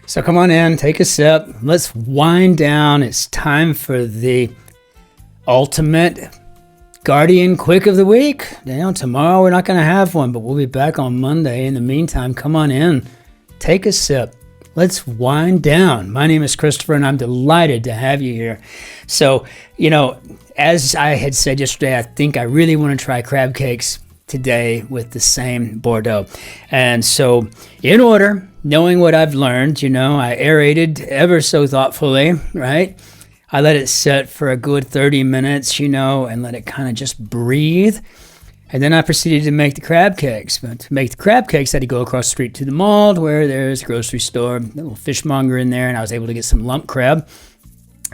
So come on in, take a sip. Let's wind down. It's time for the ultimate Guardian Quick of the Week. Tomorrow we're not going to have one, but we'll be back on Monday. In the meantime, come on in, take a sip. Let's wind down. My name is Christopher, and I'm delighted to have you here. So, as I had said yesterday, I think I really want to try crab cakes today with the same Bordeaux. And so, in order, knowing what I've learned, I aerated ever so thoughtfully, right? I let it set for a good 30 minutes, and let it kind of just breathe. And then I proceeded to make the crab cakes. But to make the crab cakes, I had to go across the street to the mall where there's a grocery store, a little fishmonger in there, and I was able to get some lump crab.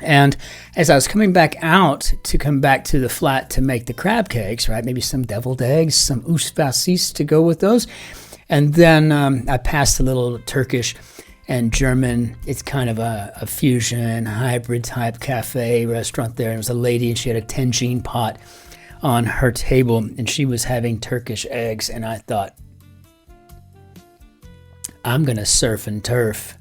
And as I was coming back out to come back to the flat to make the crab cakes, right, maybe some deviled eggs, some oust bassis to go with those. And then I passed a little Turkish and German, it's kind of a fusion, hybrid type cafe restaurant there. And it was a lady and she had a tangine pot on her table and she was having Turkish eggs. And I thought, I'm going to surf and turf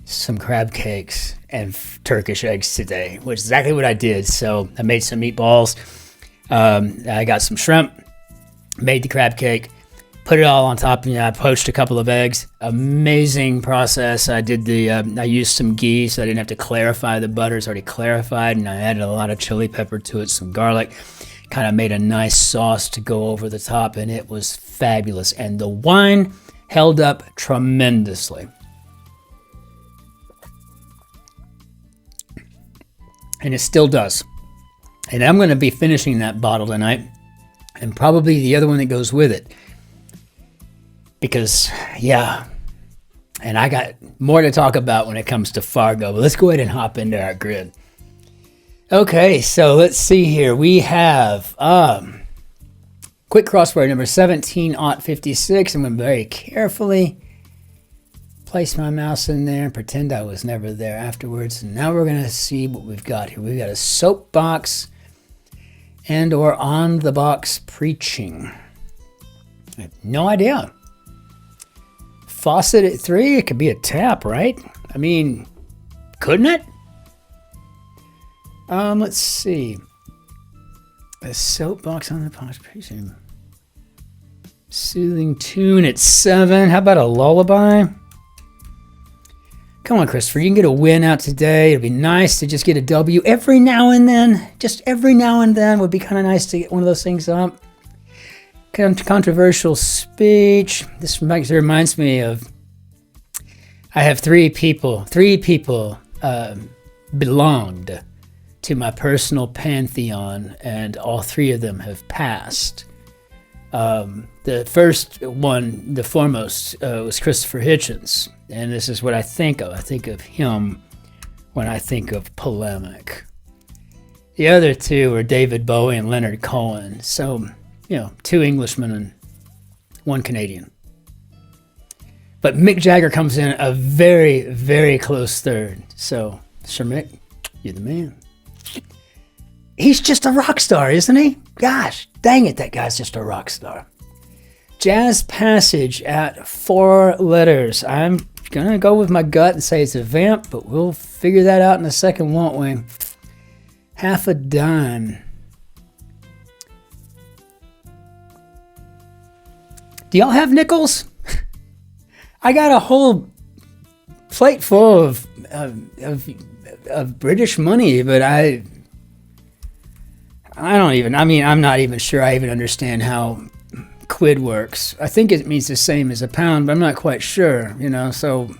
some crab cakes and Turkish eggs today, which is exactly what I did. So I made some meatballs. I got some shrimp, made the crab cake, put it all on top. I poached a couple of eggs. Amazing process. I used some ghee, so I didn't have to clarify the butter. It's already clarified, and I added a lot of chili pepper to it, some garlic. Kind of made a nice sauce to go over the top, and it was fabulous. And the wine held up tremendously. And it still does. And I'm going to be finishing that bottle tonight, and probably the other one that goes with it. Because, and I got more to talk about when it comes to Fargo, but let's go ahead and hop into our grid. Okay, so let's see here. We have quick crossword number 17-56. I'm going to very carefully place my mouse in there and pretend I was never there afterwards. And now we're going to see what we've got here. We've got a soapbox and or on the box preaching. I have no idea. Faucet at 3, it could be a tap, right? I mean, couldn't it? Let's see. A soapbox on the box preaching. Soothing tune at 7. How about a lullaby? Come on, Christopher, you can get a win out today. It'd be nice to just get a W every now and then. Just every now and then would be kind of nice to get one of those things up. Controversial speech. This reminds me of, I have three people belonged to my personal pantheon, and all three of them have passed. The first one, the foremost, was Christopher Hitchens. And this is what I think of. I think of him when I think of polemic. The other two are David Bowie and Leonard Cohen. So, 2 Englishmen and 1 Canadian. But Mick Jagger comes in a very, very close third. So, Sir Mick, you're the man. He's just a rock star, isn't he? Gosh, dang it, that guy's just a rock star. Jazz passage at 4 letters. I'm going to go with my gut and say it's a vamp, but we'll figure that out in a second, won't we? Half a dime. Do y'all have nickels? I got a whole plate full of British money, but I'm not even sure I even understand how quid works. I think it means the same as a pound, but I'm not quite sure, so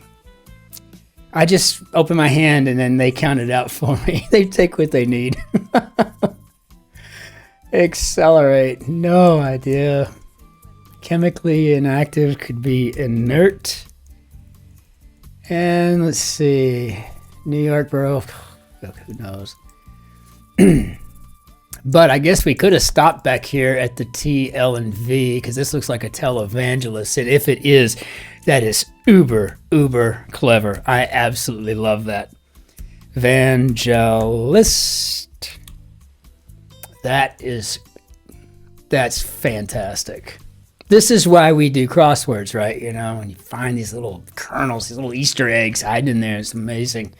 I just open my hand and then they count it out for me. They take what they need. Accelerate, no idea. Chemically inactive could be inert. And let's see, New York borough, who knows? But I guess we could have stopped back here at the T, L, and V, because this looks like a televangelist. And if it is, that is uber, uber clever. I absolutely love that. Vangelist. That's fantastic. This is why we do crosswords, right? You know, when you find these little kernels, these little Easter eggs hiding in there, it's amazing.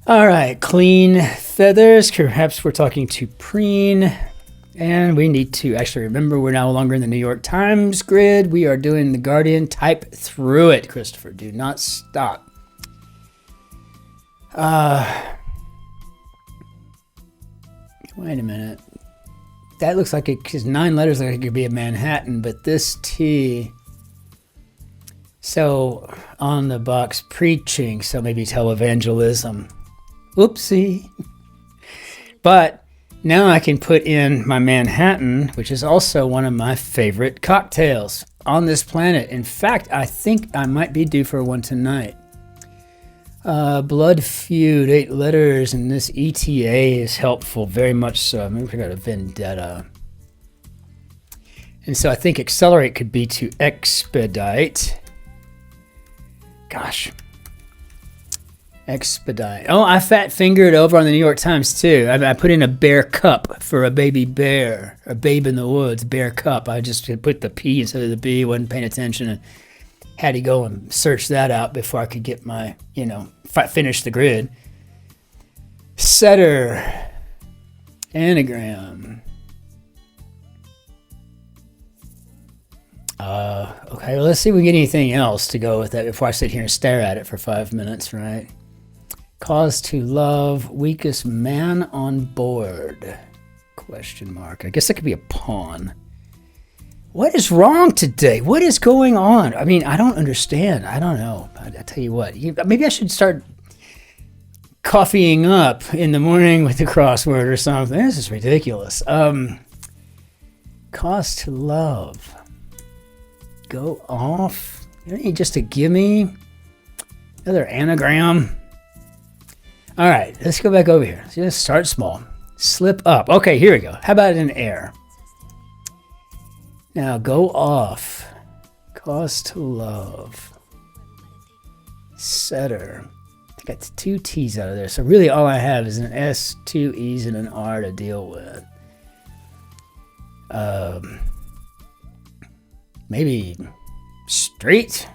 All right, clean feathers. Perhaps we're talking to preen. And we need to actually remember we're no longer in the New York Times grid. We are doing the Guardian. Type through it, Christopher. Do not stop. Wait a minute. That looks like it, because 9 letters like it could be a Manhattan, but this T. So on the box, preaching, so maybe televangelism. Oopsie. But now I can put in my Manhattan, which is also one of my favorite cocktails on this planet. In fact, I think I might be due for one tonight. Blood feud, 8 letters, and this ETA is helpful, very much so. Maybe we got a vendetta. And so I think accelerate could be to expedite. Gosh. Expedite. Oh, I fat fingered over on the New York Times too. I put in a bear cup for a baby bear, a babe in the woods, bear cup. I just put the P instead of the B, wasn't paying attention, and had to go and search that out before I could get my, finish the grid. Setter. Anagram. Okay, well, let's see if we get anything else to go with that before I sit here and stare at it for 5 minutes, right? Cause to love, weakest man on board, question mark. I guess that could be a pawn. What is wrong today? What is going on? I mean, I don't understand. I don't know. I tell you what, maybe I should start coffeeing up in the morning with the crossword or something. This is ridiculous. Cause to love. Go off. You don't need just to give me another anagram. All right, let's go back over here. So let's start small. Slip up. Okay, here we go. How about an air? Now go off. Cause to love. Setter. I got 2 T's out of there. So really all I have is an S, 2 E's, and an R to deal with. Maybe street.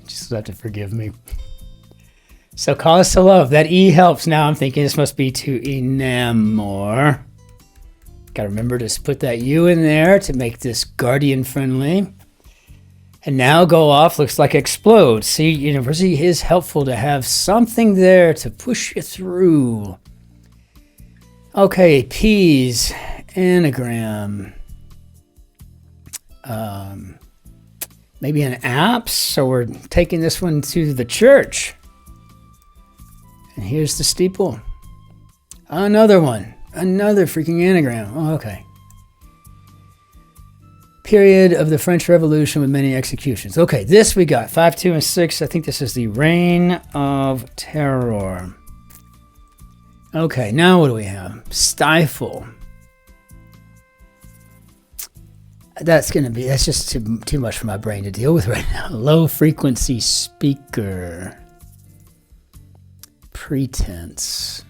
Just have to forgive me. So cause to love. That E helps. Now I'm thinking this must be to enamor. Got to remember to put that U in there to make this guardian friendly. And now go off looks like explode. See, university is helpful to have something there to push you through. Okay, P's, anagram. Maybe an apps. So we're taking this one to the church. And here's the steeple. Another one. Another freaking anagram. Oh, okay. Period of the French Revolution with many executions. Okay, this we got. 5, 2, and 6. I think this is the Reign of Terror. Okay, now what do we have? Stifle. That's just too much for my brain to deal with right now. Low frequency speaker. Pretense.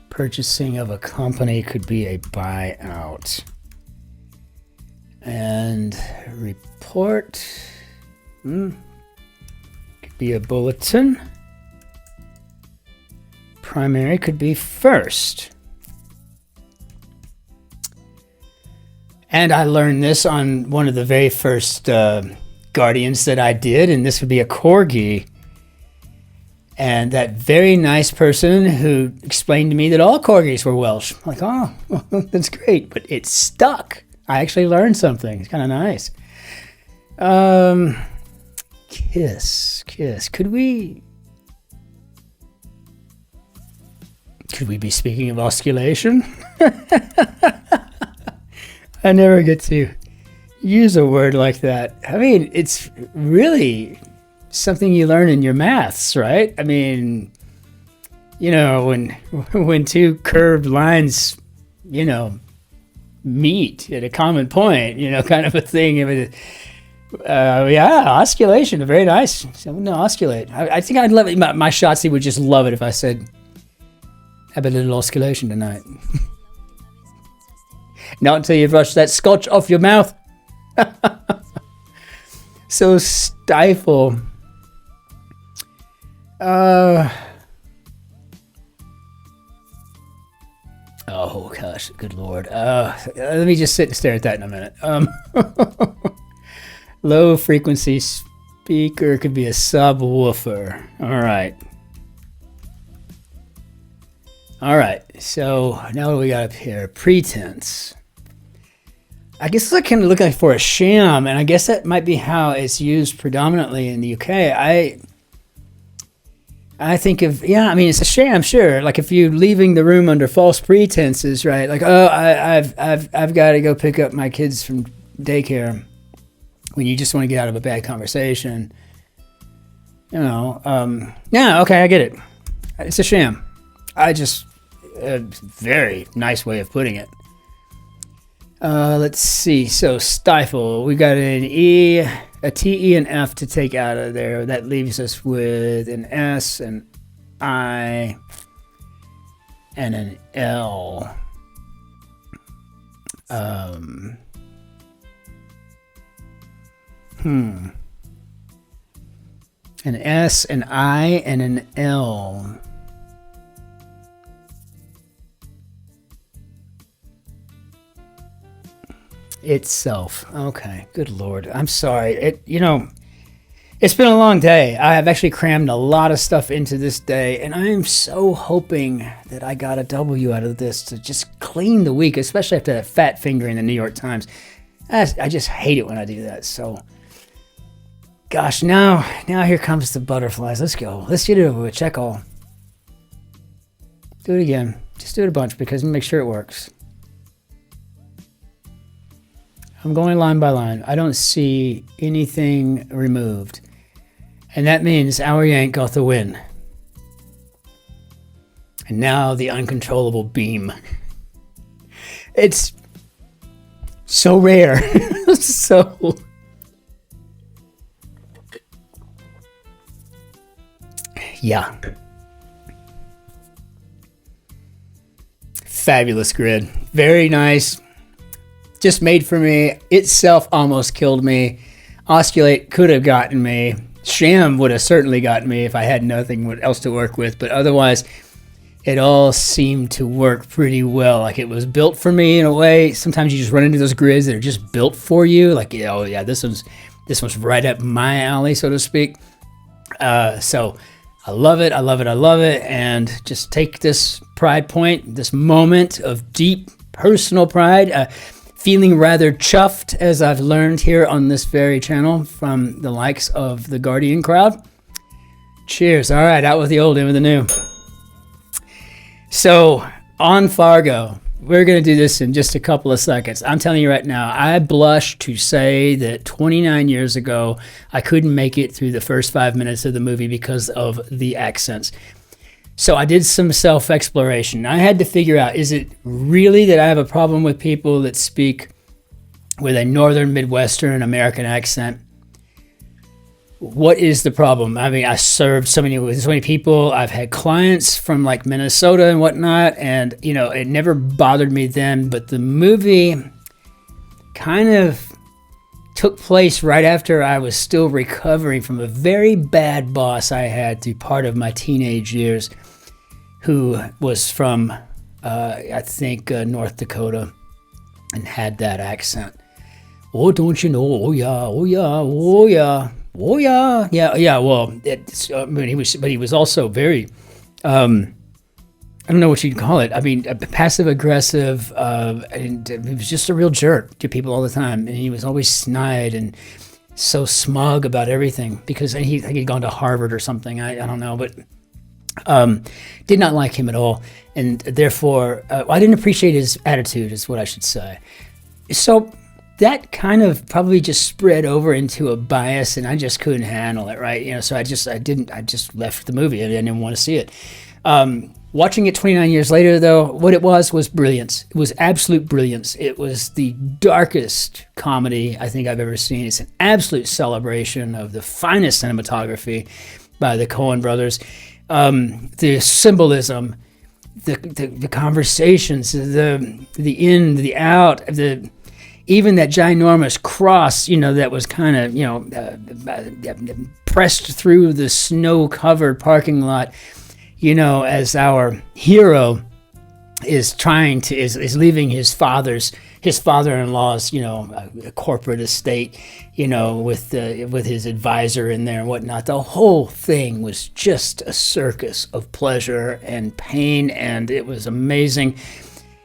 Purchasing of a company could be a buyout. And report. Could be a bulletin. Primary could be first. And I learned this on one of the very first Guardians that I did, and this would be a corgi. And that very nice person who explained to me that all corgis were Welsh. I'm like, oh, that's great, but it stuck. I actually learned something. It's kind of nice. Kiss. Could we be speaking of osculation? I never get to use a word like that. I mean, it's really something you learn in your maths, right? I mean, when 2 curved lines, meet at a common point, kind of a thing. Osculation, very nice. So, no, osculate. I think I'd love it. My Shotzi would just love it if I said, have a little osculation tonight. Not until you brush that scotch off your mouth. So stifle. Oh gosh, good lord. Let me just sit and stare at that in a minute. Low frequency speaker could be a subwoofer. All right, so now what do we got up here? Pretense. I guess that can look like for a sham, and I guess that might be how it's used predominantly in the UK. I think of, yeah, I mean, it's a sham, sure. Like if you're leaving the room under false pretenses, right? Like, oh, I've got to go pick up my kids from daycare, when you just want to get out of a bad conversation. You know, yeah, okay, I get it. It's a sham. A very nice way of putting it. Let's see. So stifle. We got an E, a T, E, and F to take out of there. That leaves us with an S, an I, and an L. An S, an I, and an L. Itself. Okay, good lord. I'm sorry. It's been a long day. I have actually crammed a lot of stuff into this day, and I am so hoping that I got a W out of this to just clean the week, especially after that fat finger in the New York Times. I just hate it when I do that. So, gosh, now here comes the butterflies. Let's go. Let's get it over with. Check all. Do it again. Just do it a bunch because make sure it works. I'm going line by line. I don't see anything removed. And that means our Yank got the win. And now the uncontrollable beam. It's so rare. So... yeah. Fabulous grid. Very nice. Just made for me. Itself almost killed me. Osculate could have gotten me. Sham would have certainly gotten me if I had nothing else to work with. But otherwise, it all seemed to work pretty well. Like it was built for me in a way. Sometimes you just run into those grids that are just built for you. Like, oh yeah, this one's right up my alley, so to speak. So I love it. I love it. I love it. And just take this pride point, this moment of deep personal pride. Feeling rather chuffed, as I've learned here on this very channel from the likes of the Guardian crowd. Cheers. All right, out with the old, in with the new. So, on Fargo, we're going to do this in just a couple of seconds. I'm telling you right now, I blush to say that 29 years ago, I couldn't make it through the first 5 minutes of the movie because of the accents. So I did some self-exploration. I had to figure out, is it really that I have a problem with people that speak with a northern Midwestern American accent? What is the problem? I mean, I served so many people. I've had clients from like Minnesota and whatnot, and it never bothered me then, but the movie kind of took place right after I was still recovering from a very bad boss I had through part of my teenage years, who was from, I think, North Dakota, and had that accent. Oh, don't you know? Oh yeah, oh yeah, oh yeah, oh yeah, yeah. Well, he was also very, I don't know what you'd call it. I mean, passive aggressive, and he was just a real jerk to people all the time. And he was always snide and so smug about everything because I think he'd gone to Harvard or something. I don't know, but did not like him at all. And therefore, I didn't appreciate his attitude is what I should say. So that kind of probably just spread over into a bias, and I just couldn't handle it, right? So I just left the movie. I didn't want to see it. Watching it 29 years later, though, what it was brilliance. It was absolute brilliance. It was the darkest comedy I think I've ever seen. It's an absolute celebration of the finest cinematography by the Coen brothers. The symbolism, the conversations, the in, the out, even that ginormous cross, that was kind of, pressed through the snow-covered parking lot, as our hero is leaving his father-in-law's, corporate estate, with his advisor in there and whatnot. The whole thing was just a circus of pleasure and pain, and it was amazing.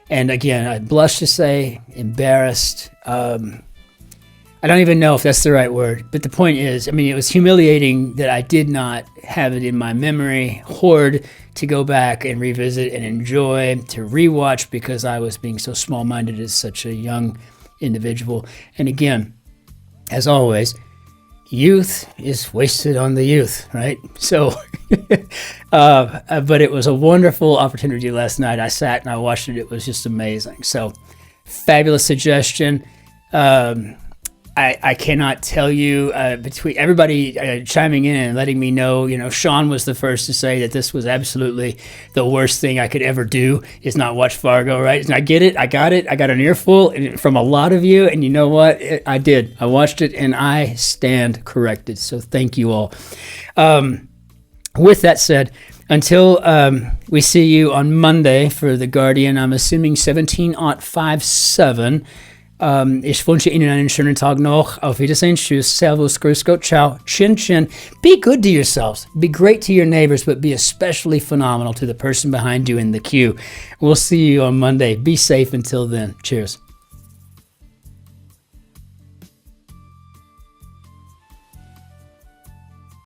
And again, I blush to say, embarrassed. I don't even know if that's the right word, but the point is, it was humiliating that I did not have it in my memory hoard to go back and revisit and enjoy, to rewatch, because I was being so small-minded as such a young individual. And again, as always, youth is wasted on the youth, right? So, but it was a wonderful opportunity last night. I sat and I watched it. It was just amazing. So, fabulous suggestion. I cannot tell you, between everybody chiming in and letting me know, Sean was the first to say that this was absolutely the worst thing I could ever do is not watch Fargo, right? And I get it. I got it. I got an earful from a lot of you. And you know what? I did. I watched it and I stand corrected. So thank you all. With that said, until we see you on Monday for The Guardian, I'm assuming 17.57. Ich wünsche Ihnen einen schönen Tag noch. Auf Wiedersehen. Tschüss. Servus. Grüß Gott. Ciao. Cin-Cin. Be good to yourselves. Be great to your neighbors, but be especially phenomenal to the person behind you in the queue. We'll see you on Monday. Be safe until then. Cheers.